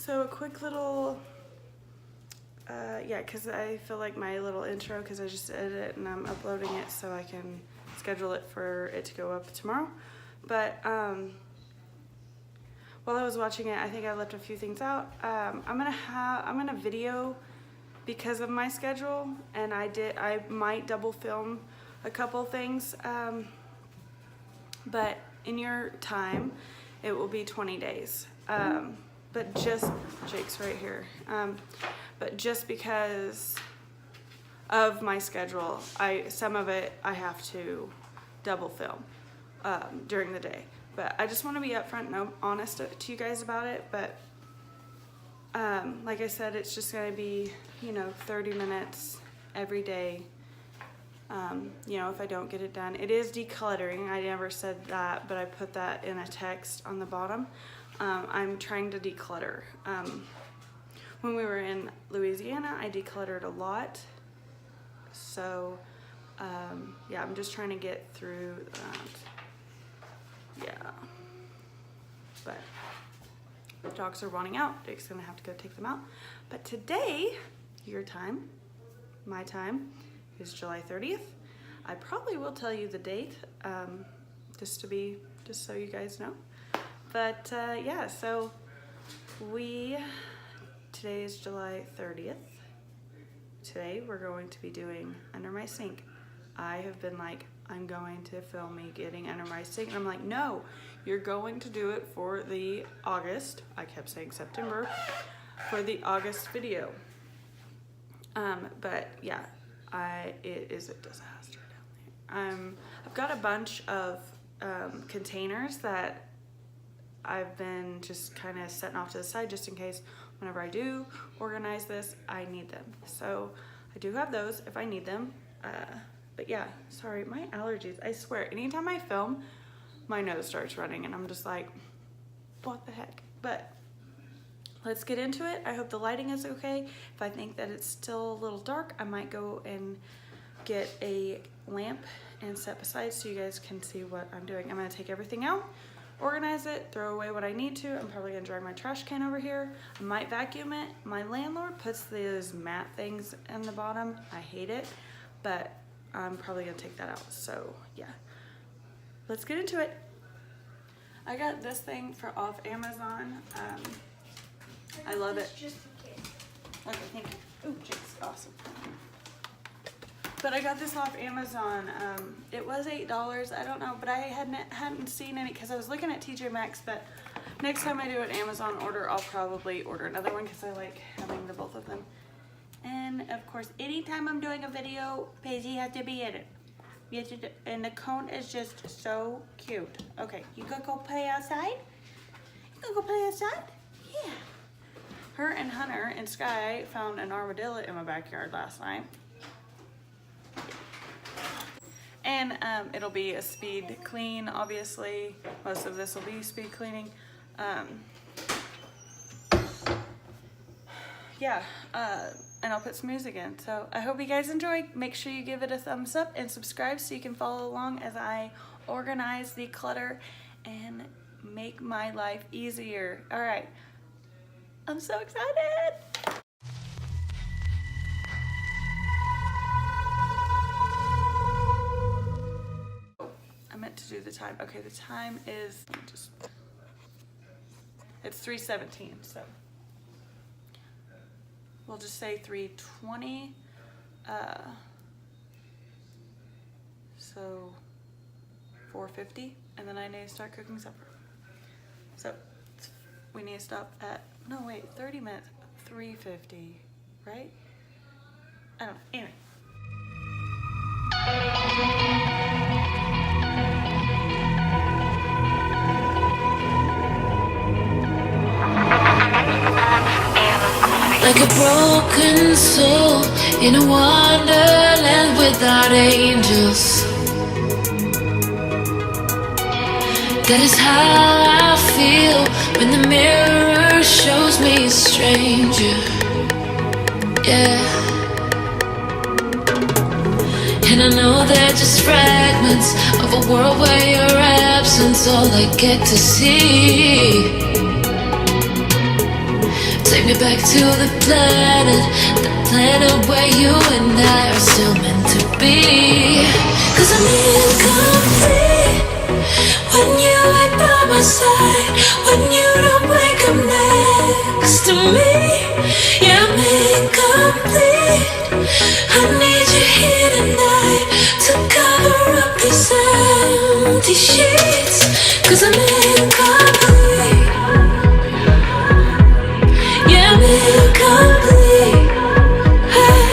So a quick little, yeah, because I feel like my little intro, because I just edited it and I'm uploading it so I can schedule it for it to go up tomorrow. But while I was watching it, I think I left a few things out. I'm gonna video because of my schedule, and I might double film a couple things, but in your time, it will be 20 days. But just, Jake's right here. But just because of my schedule, some of it I have to double film during the day. But I just want to be upfront and honest to you guys about it. But like I said, it's just going to be, 30 minutes every day. If I don't get it done. It is decluttering. I never said that, but I put that in a text on the bottom. I'm trying to declutter. When we were in Louisiana, I decluttered a lot. So, yeah, I'm just trying to get through that. Yeah. But the dogs are wanting out. Jake's gonna have to go take them out. But today, your time, my time, is July 30th. I probably will tell you the date, just so you guys know. But yeah, so today is July 30th. Today we're going to be doing under my sink. I have been like, I'm going to film me getting under my sink. And I'm like, no, you're going to do it for the August, I kept saying September, for the August video. But yeah, it is a disaster down there. I've got a bunch of containers that I've been just kind of setting off to the side just in case whenever I do organize this, I need them. So I do have those if I need them. But yeah, sorry, my allergies, I swear, anytime I film, my nose starts running and I'm just like, what the heck? But let's get into it. I hope the lighting is okay. If I think that it's still a little dark, I might go and get a lamp and set beside so you guys can see what I'm doing. I'm gonna take everything out, organize it, throw away what I need to. I'm probably gonna drag my trash can over here. I might vacuum it. My landlord puts those mat things in the bottom. I hate it, but I'm probably gonna take that out. So yeah, let's get into it. I got this thing off Amazon. I love it. Just in case. Okay, thank you. Ooh, Jake's awesome. But I got this off Amazon. It was $8. I don't know, but I hadn't seen any because I was looking at TJ Maxx. But next time I do an Amazon order, I'll probably order another one because I like having the both of them. And of course, anytime I'm doing a video, Paisy has to be in it. And the cone is just so cute. Okay, you gonna go play outside? You gonna go play outside? Yeah. Her and Hunter and Sky found an armadillo in my backyard last night. And it'll be a speed clean, obviously. Most of this will be speed cleaning. Yeah, and I'll put some music in. So I hope you guys enjoy. Make sure you give it a thumbs up and subscribe so you can follow along as I organize, declutter, and make my life easier. All right, I'm so excited. I meant to do the time. Okay, the time is, it's 3:17, so we'll just say 3:20. So 4:50, and then I need to start cooking supper. So we need to stop at, no wait, 30 minutes, 3:50, right? I don't know, anyway. Like a broken soul in a wonderland without angels. That is how I feel when the mirror shows me a stranger. Yeah. And I know they're just fragments of a world where your absence all I get to see. to the planet where you and I are still meant to be. 'Cause I'm incomplete when you ain't by my side, when you don't wake up next to me. Yeah, I'm incomplete. I need you here tonight to cover up these empty sheets. 'Cause I'm incomplete. Yeah, I'm incomplete. Hey,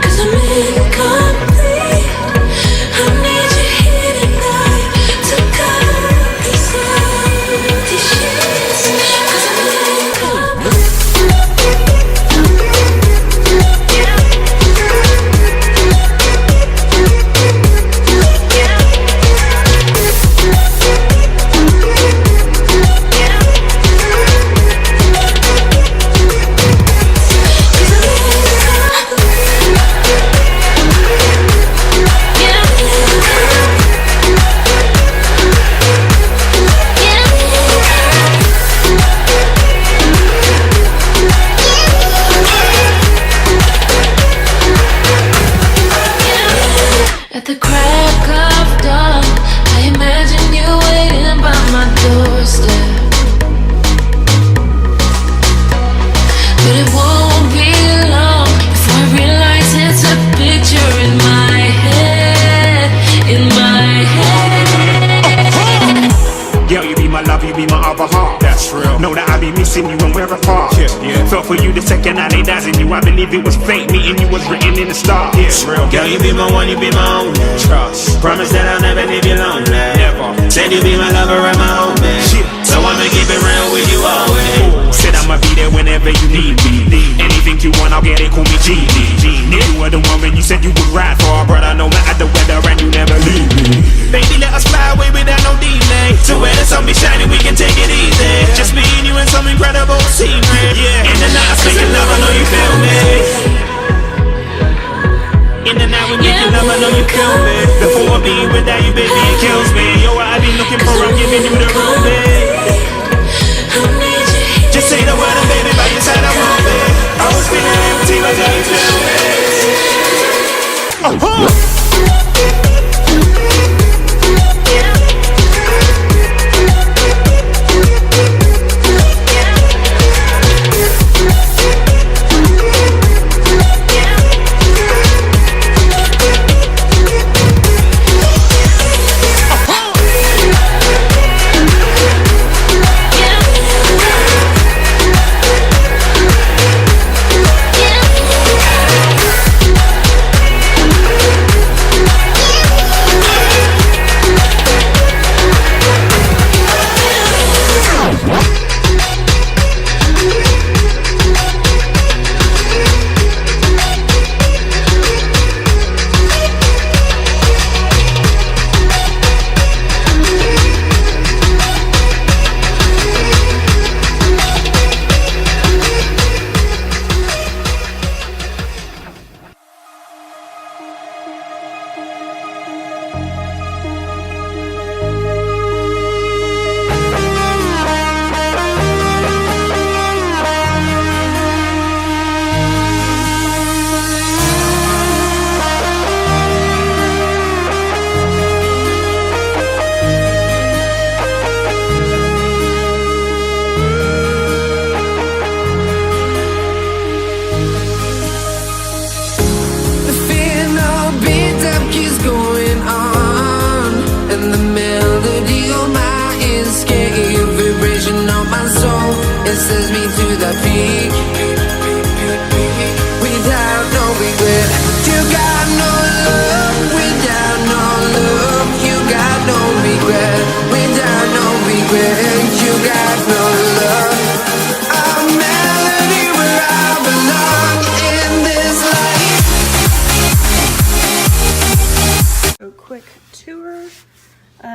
'cause I'm incomplete. I need you here tonight to cover up these empty sheets. 'Cause I'm incomplete. At the crack of dawn, I imagine you waiting by my doorstep. But it won't be long before I realize it's a picture in my head, in my head. Girl, you be my love, you be my other half. That's real. Know that I be missing you when we're apart. Yeah. Felt for you the second I laid eyes on you. I believe it was fate, meeting you was written in the stars. Yeah. It's real. Girl, you be my one, you be my only. Trust. Promise that I'll never leave you lonely. Never. Said you be my lover and my homie. Yeah. So I'ma keep it real with you always. Said I'ma be there whenever you need me. Anything you want, I'll get it, call me Genie. You were the woman you said you would ride for, brother, no matter the weather, and you never leave me. Baby, let us fly away without no delay. To where the sun be shining, we can take it easy. Just me and you and some incredible scenery. Yeah. In the night, I speak love, I know you feel me. In the night, we making love, I know you feel me. The thought of being without you, baby, it kills me. Yo, I be looking for, I'm giving you the room, babe. Just say the word and baby, by your side I won't be. I was feeling empty, but now you feel me.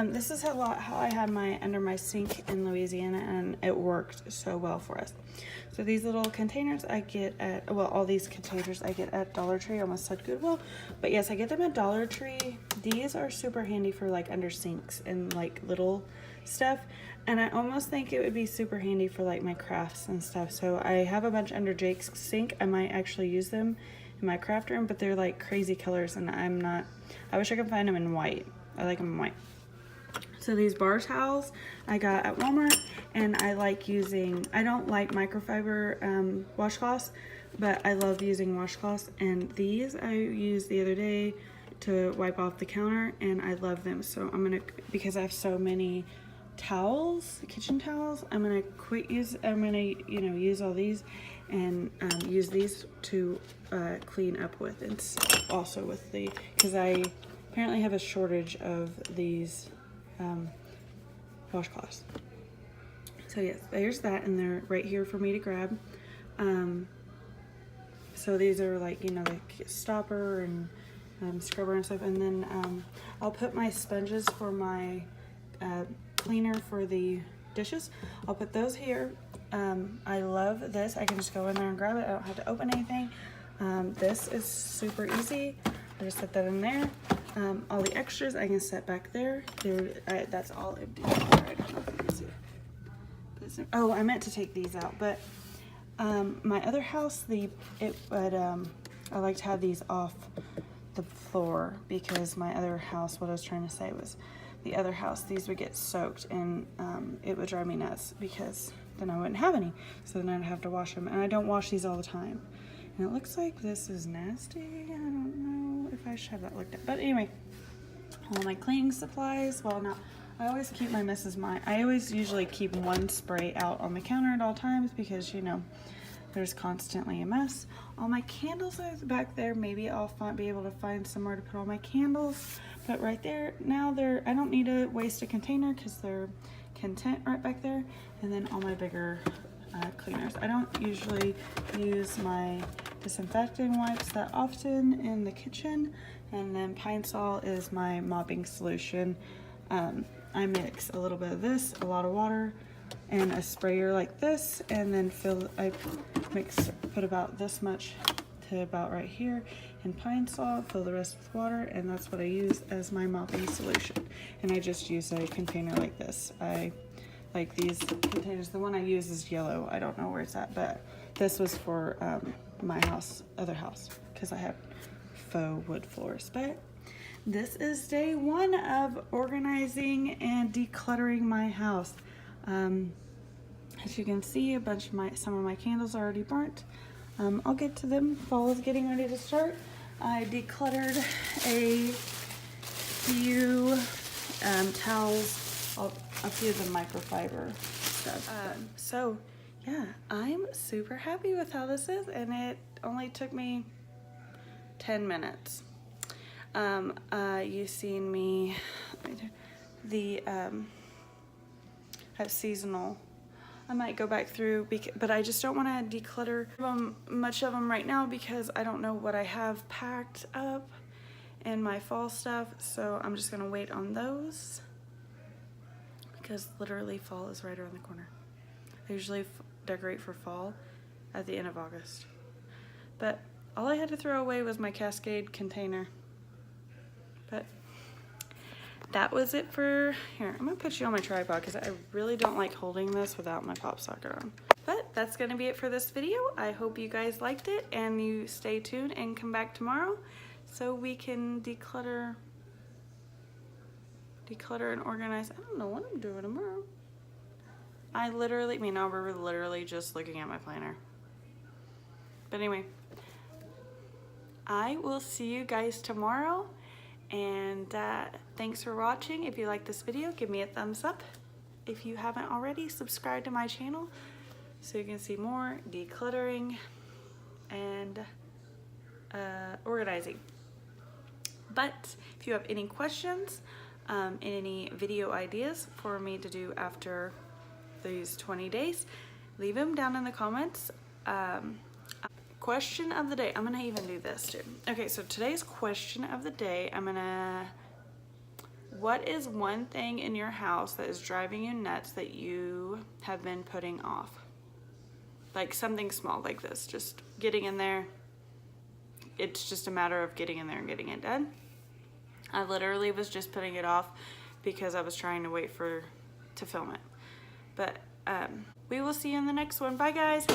This is how I had my under my sink in Louisiana, and it worked so well for us. So these little containers I get at, well, all these containers I get at Dollar Tree. I almost said Goodwill, but yes, I get them at Dollar Tree. These are super handy for like under sinks and like little stuff. And I almost think it would be super handy for like my crafts and stuff. So I have a bunch under Jake's sink. I might actually use them in my craft room, but they're like crazy colors and I wish I could find them in white. I like them in white. So these bar towels I got at Walmart, and I like using, I don't like microfiber washcloths, but I love using washcloths, and these I used the other day to wipe off the counter, and I love them. So I'm gonna, because I have so many towels, kitchen towels, I'm gonna use all these and use these to clean up with. It's also with the, because I apparently have a shortage of these washcloths. So yes, there's that, and they're right here for me to grab. So these are like, you know, like stopper and scrubber and stuff. And then I'll put my sponges for my cleaner for the dishes. I'll put those here. I love this. I can just go in there and grab it. I don't have to open anything. This is super easy. I just set that in there. All the extras I can set back there. That's all empty. I don't know if you can see it. Oh, I meant to take these out, but my other house, I like to have these off the floor, because my other house, what I was trying to say was, the other house, these would get soaked, and it would drive me nuts, because then I wouldn't have any. So then I'd have to wash them, and I don't wash these all the time. And it looks like this is nasty. I don't know if I should have that looked at. But anyway, all my cleaning supplies. Well, not. I always keep my I always usually keep one spray out on the counter at all times, because, you know, there's constantly a mess. All my candles are back there. Maybe I'll be able to find somewhere to put all my candles. But right there, now I don't need to waste a container, because they're content right back there. And then all my bigger cleaners. I don't usually use my disinfecting wipes that often in the kitchen, and then Pine Sol is my mopping solution. I mix a little bit of this, a lot of water, and a sprayer like this, and then put about this much to about right here in Pine Sol, fill the rest with water, and that's what I use as my mopping solution. And I just use a container like this. I like these containers. The one I use is yellow. I don't know where it's at, but this was for my other house, because I have faux wood floors. But this is day 1 of organizing and decluttering my house. As you can see, some of my candles are already burnt. I'll get to them. Fall is getting ready to start. I decluttered a few towels, a few of the microfiber stuff. So yeah, I'm super happy with how this is, and it only took me 10 minutes. You've seen me, have seasonal. I might go back through, but I just don't want to declutter much of them right now, because I don't know what I have packed up in my fall stuff. So I'm just gonna wait on those, because literally fall is right around the corner. I usually decorate for fall at the end of August. But all I had to throw away was my Cascade container. But that was it for here. I'm gonna put you on my tripod, because I really don't like holding this without my pop socket on. But that's gonna be it for this video. I hope you guys liked it, and you stay tuned and come back tomorrow so we can declutter and organize. I don't know what I'm doing tomorrow. Me and Aubrey were literally just looking at my planner. But anyway, I will see you guys tomorrow. And thanks for watching. If you like this video, give me a thumbs up. If you haven't already, subscribe to my channel so you can see more decluttering and organizing. But if you have any questions, any video ideas for me to do after these 20 days, leave them down in the comments. Question of the day. I'm gonna even do this too. Okay, so today's question of the day, what is one thing in your house that is driving you nuts that you have been putting off? Like something small like this, just getting in there. It's just a matter of getting in there and getting it done. I literally was just putting it off because I was trying to wait to film it. But we will see you in the next one. Bye, guys.